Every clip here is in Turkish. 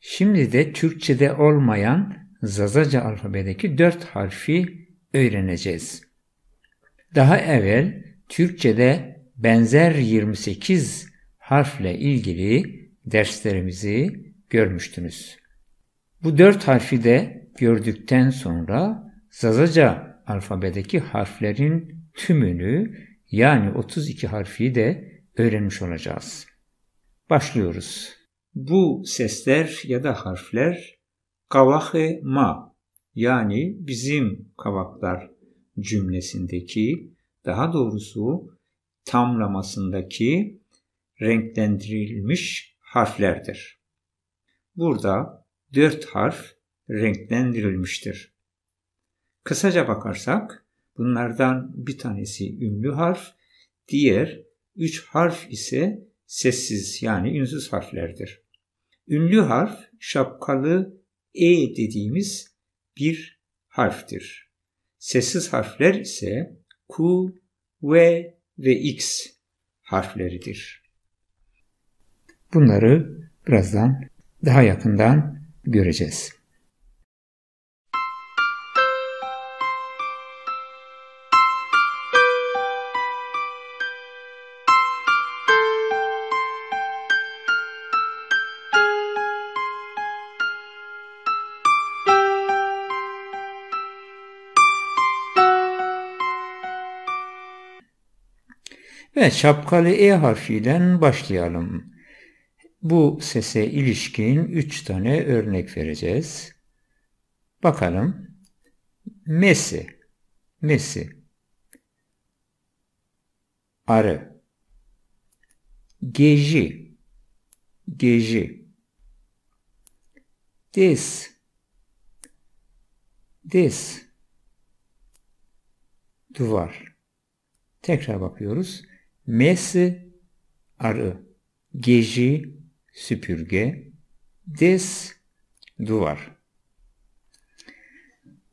Şimdi de Türkçe'de olmayan Zazaca alfabedeki 4 harfi öğreneceğiz. Daha evvel Türkçe'de benzer 28 harfle ilgili derslerimizi görmüştünüz. Bu 4 harfi de gördükten sonra Zazaca alfabedeki harflerin tümünü yani 32 harfi de öğrenmiş olacağız. Başlıyoruz. Bu sesler ya da harfler kavakı ma yani bizim kavaklar cümlesindeki, daha doğrusu tamlamasındaki renklendirilmiş harflerdir. Burada 4 harf renklendirilmiştir. Kısaca bakarsak bunlardan bir tanesi ünlü harf, diğer 3 harf ise sessiz yani ünsüz harflerdir. Ünlü harf şapkalı E dediğimiz bir harftir. Sessiz harfler ise Q, V ve X harfleridir. Bunları birazdan daha yakından göreceğiz. Evet, şapkalı E harfiyle başlayalım. Bu sese ilişkin 3 tane örnek vereceğiz. Bakalım. Mesi, mesi. Arı. Geji, geji. Des, des. Duvar. Tekrar bakıyoruz. Mesi, arı. Geji, süpürge. Des, duvar.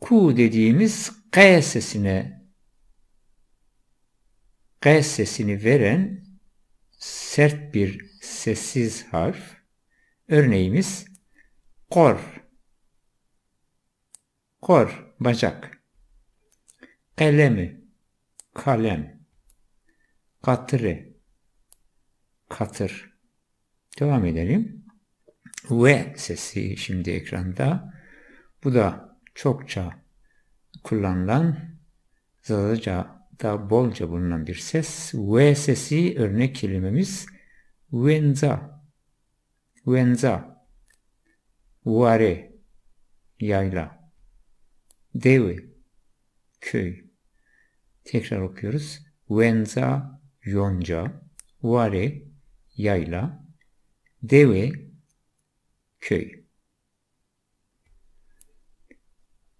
Ku dediğimiz K sesini veren sert bir sessiz harf. Örneğimiz kor. Kor, bacak. Kalemi, kalem. Katırı, katır. Devam edelim. V sesi şimdi ekranda. Bu da çokça kullanılan, Zazaca'da bolca bulunan bir ses. V sesi örnek kelimemiz venza, venza, vare, yayla, devi, köy. Tekrar okuyoruz. Venza, yonca, vare, yayla, deve, köy.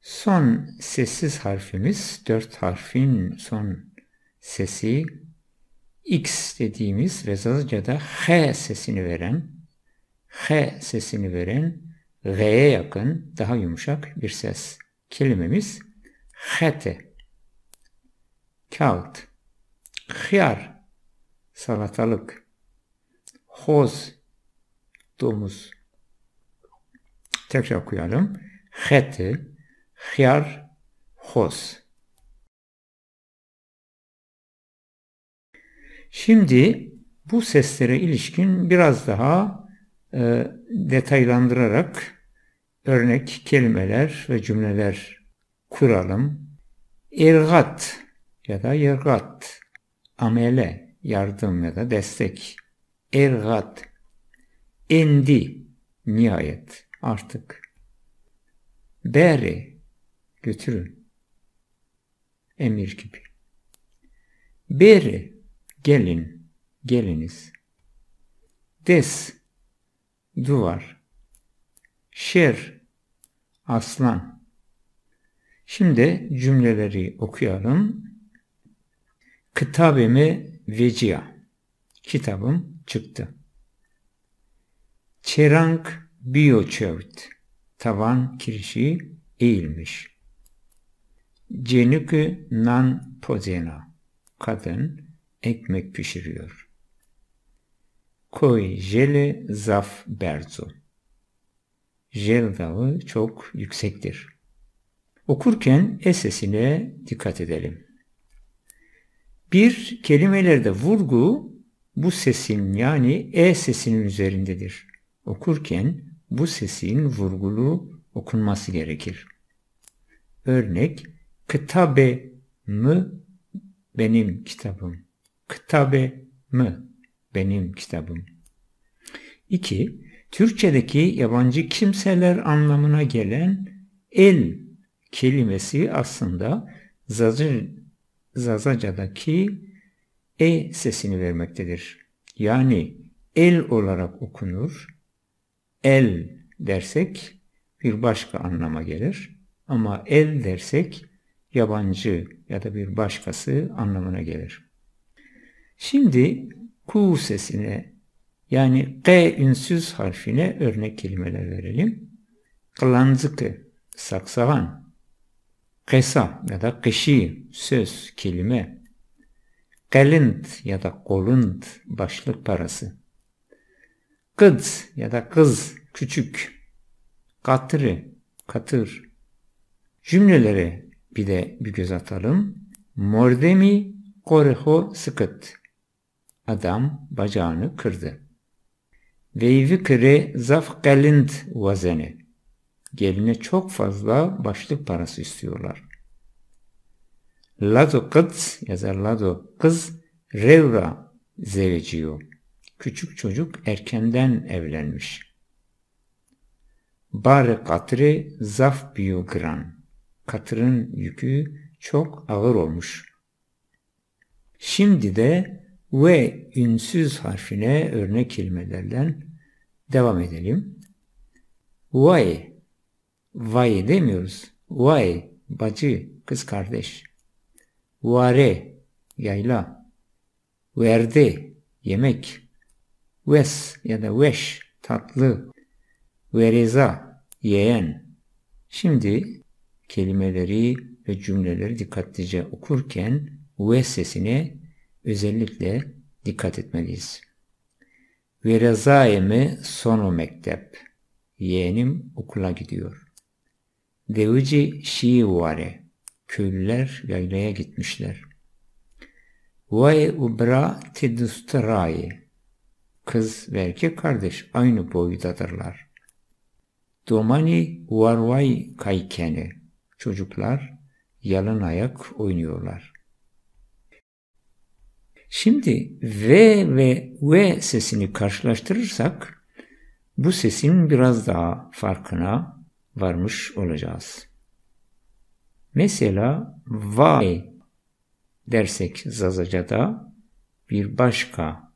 Son sessiz harfimiz, 4 harfin son sesi X dediğimiz ve Zazaca'da H sesini veren, G'ye yakın, daha yumuşak bir ses. Kelimemiz hete, kağıt, hıyar, salatalık, hoz, domuz. Tekrar okuyalım. Hete, hıyar, hoz. Şimdi bu seslere ilişkin biraz daha detaylandırarak örnek kelimeler ve cümleler kuralım. İrgat ya da yırgat, amele, yardım ya da destek. İrgat, endi, nihayet, artık. Beri, götürün, emir gibi. Beri, gelin, geliniz. Des, duvar. Şer, aslan. Şimdi cümleleri okuyalım. Kitabımı veciya. Kitabım çıktı. Çerank biyoçevt. Tavan kirişi eğilmiş. Cenükü nan pozena. Kadın ekmek pişiriyor. Koy jele zaf berzo. J dağı çok yüksektir. Okurken E sesine dikkat edelim. Bir, kelimelerde vurgu bu sesin yani E sesinin üzerindedir. Okurken bu sesin vurgulu okunması gerekir. Örnek, kitabe mı benim kitabım. Kitabe mı benim kitabım. 2. Türkçedeki yabancı kimseler anlamına gelen el kelimesi aslında Zazaca'daki E sesini vermektedir. Yani el olarak okunur. El dersek bir başka anlama gelir. Ama el dersek yabancı ya da bir başkası anlamına gelir. Şimdi Ku sesine yani K ünsüz harfine örnek kelimeler verelim. Kılancıkı, saksagan, kesa ya da kışı, söz, kelime, kalint ya da kolint, başlık parası, kız ya da kız, küçük, katırı, katır. Cümlelere bir göz atalım. Mordemi koreho sıkıt. Adam bacağını kırdı. Veyvi kire zaf kalint vazene. Geline çok fazla başlık parası istiyorlar. Lado kız yazar lado kız revra zeveciyo. Küçük çocuk erkenden evlenmiş. Bare katri zaf biyogran. Katırın yükü çok ağır olmuş. Şimdi de ve ünsüz harfine örnek kelimelerle devam edelim. Vay, vay demiyoruz. Vay, bacı, kız kardeş. Vare, yayla. Verde, yemek. Ves ya da veş, tatlı. Vereza, yeğen. Şimdi kelimeleri ve cümleleri dikkatlice okurken ve sesine özellikle dikkat etmeliyiz. Verezaemi sonu mektep. Yeğenim okula gidiyor. Devici şiivare. Köylüler yaylaya gitmişler. Vay ubra tidustrai. Kız ve erkek kardeş aynı boydadırlar. Domani varvay kaykeni. Çocuklar yalın ayak oynuyorlar. Şimdi ve sesini karşılaştırırsak bu sesin biraz daha farkına varmış olacağız. Mesela vay dersek Zazaca'da bir başka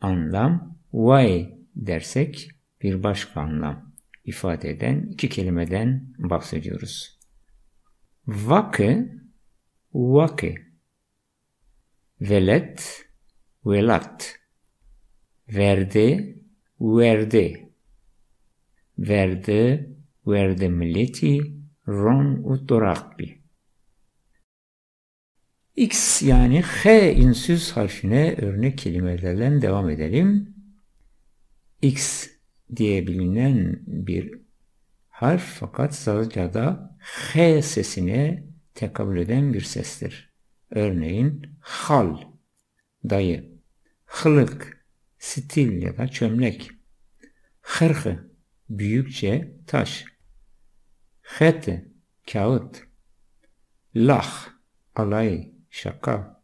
anlam, vay dersek bir başka anlam ifade eden iki kelimeden bahsediyoruz. Vakı, vakı. Velet, velat. Verdi, verdi. Verdi, verdi milleti, ron utorakbi. X yani H ünsüz harfine örnek kelimelerle devam edelim. X diye bilinen bir harf fakat Zazaca'da H sesine tekabül eden bir sestir. Örneğin hal, dayı, hılık, stil ya da çömlek, hırhı, büyükçe taş, hete, kağıt, lah, alay, şaka.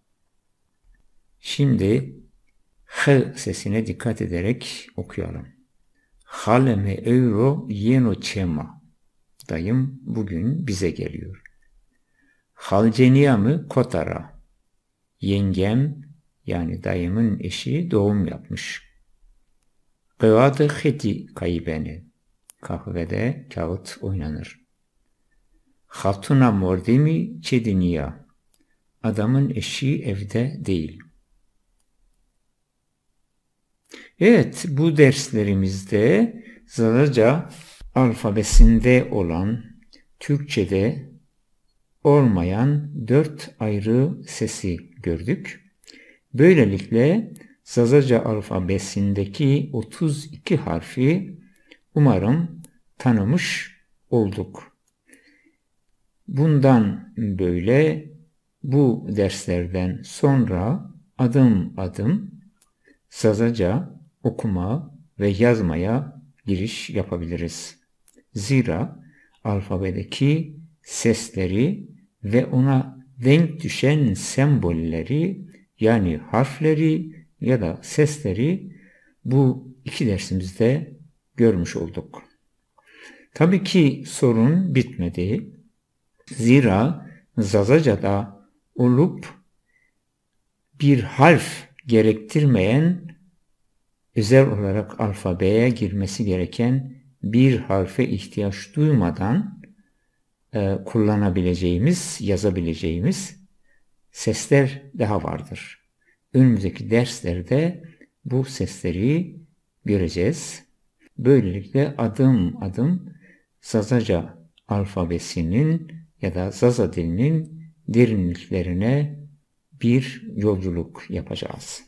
Şimdi H sesine dikkat ederek okuyalım. Haleme euro yeno çema. Dayım bugün bize geliyor. Halceniyamı kotara. Yengem yani dayımın eşi doğum yapmış. Kıvadı heti kaybeni. Kahvede kağıt oynanır. Hatuna mordemi çediniya. Adamın eşi evde değil. Evet, bu derslerimizde Zazaca alfabesinde olan, Türkçe'de olmayan 4 ayrı sesi gördük. Böylelikle Zazaca alfabesindeki 32 harfi umarım tanımış olduk. Bundan böyle bu derslerden sonra adım adım Zazaca okuma ve yazmaya giriş yapabiliriz. Zira alfabedeki sesleri ve ona denk düşen sembolleri, yani harfleri ya da sesleri bu iki dersimizde görmüş olduk. Tabii ki sorun bitmedi. Zira Zazaca'da olup bir harf gerektirmeyen, özel olarak alfabeye girmesi gereken bir harfe ihtiyaç duymadan kullanabileceğimiz, yazabileceğimiz sesler daha vardır. Önümüzdeki derslerde bu sesleri göreceğiz. Böylelikle adım adım Zazaca alfabesinin ya da Zaza dilinin derinliklerine bir yolculuk yapacağız.